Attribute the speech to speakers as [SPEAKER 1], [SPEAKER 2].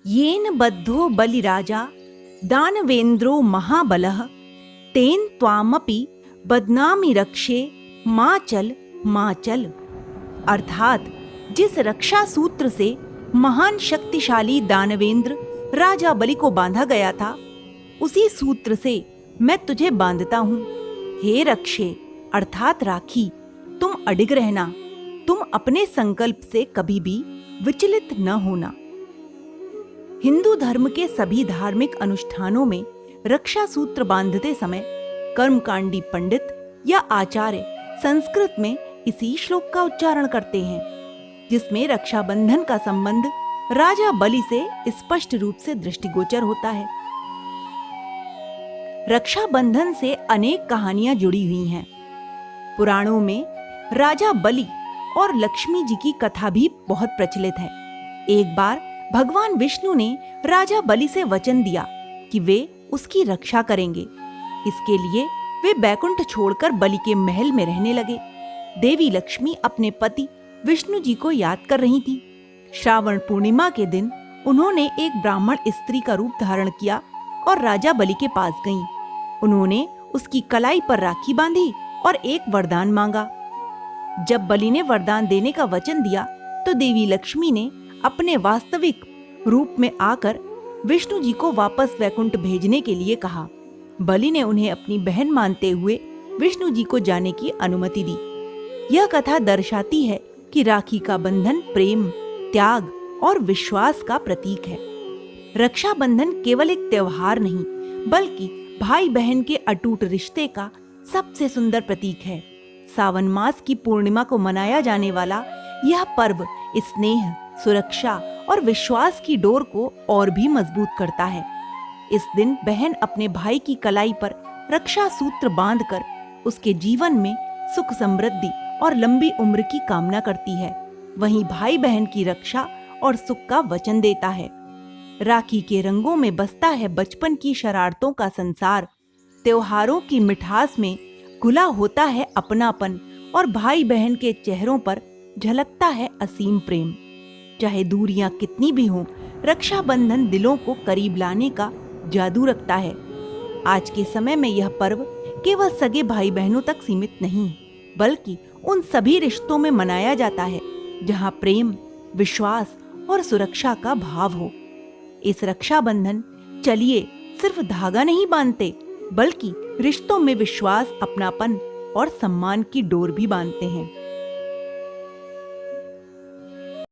[SPEAKER 1] येन बद्धो बलिराजा दानवेन्द्रो महाबलः तेन त्वामपि बदनामि रक्षे मां चल। अर्थात जिस रक्षा सूत्र से महान शक्तिशाली दानवेंद्र राजा बलि को बांधा गया था, उसी सूत्र से मैं तुझे बांधता हूँ। हे रक्षे अर्थात राखी, तुम अडिग रहना, तुम अपने संकल्प से कभी भी विचलित न होना। हिंदू धर्म के सभी धार्मिक अनुष्ठानों में रक्षा सूत्र बांधते समय कर्मकांडी पंडित या आचार्य संस्कृत में इसी श्लोक का उच्चारण करते हैं, जिसमें रक्षाबंधन का संबंध राजा बलि से स्पष्ट रूप से दृष्टिगोचर होता है। रक्षाबंधन से अनेक कहानियां जुड़ी हुई हैं। पुराणों में राजा बलि और लक्ष्मी जी की कथा भी बहुत प्रचलित है। एक बार भगवान विष्णु ने राजा बलि से वचन दिया कि वे उसकी रक्षा करेंगे। इसके लिए वे बैकुंठ छोड़कर बलि के महल में रहने लगे। देवी लक्ष्मी अपने पति विष्णु जी को याद कर रही थी। श्रावण पूर्णिमा के दिन उन्होंने एक ब्राह्मण स्त्री का रूप धारण किया और राजा बलि के पास गईं। उन्होंने उसकी कलाई पर राखी बांधी और एक वरदान मांगा। जब बलि ने वरदान देने का वचन दिया तो देवी लक्ष्मी ने अपने वास्तविक रूप में आकर विष्णु जी को वापस वैकुंठ भेजने के लिए कहा। बलि ने उन्हें अपनी बहन मानते हुए विष्णु जी को जाने की अनुमति दी। यह कथा दर्शाती है कि राखी का बंधन प्रेम, त्याग और विश्वास का प्रतीक है। रक्षाबंधन केवल एक त्योहार नहीं, बल्कि भाई बहन के अटूट रिश्ते का सबसे सुंदर प्रतीक है। सावन मास की पूर्णिमा को मनाया जाने वाला यह पर्व स्नेह, सुरक्षा और विश्वास की डोर को और भी मजबूत करता है। इस दिन बहन अपने भाई की कलाई पर रक्षा सूत्र बांधकर उसके जीवन में सुख समृद्धि और लंबी उम्र की कामना करती है। वहीं भाई बहन की रक्षा और सुख का वचन देता है। राखी के रंगों में बसता है बचपन की शरारतों का संसार। त्योहारों की मिठास में घुला होता है अपनापन और भाई बहन के चेहरों पर झलकता है असीम प्रेम। चाहे दूरियां कितनी भी हों, रक्षाबंधन दिलों को करीब लाने का जादू रखता है। आज के समय में यह पर्व केवल सगे भाई बहनों तक सीमित नहीं, बल्कि उन सभी रिश्तों में मनाया जाता है जहां प्रेम, विश्वास और सुरक्षा का भाव हो। इस रक्षाबंधन चलिए सिर्फ धागा नहीं बांधते, बल्कि रिश्तों में विश्वास, अपनापन और सम्मान की डोर भी बांधते हैं।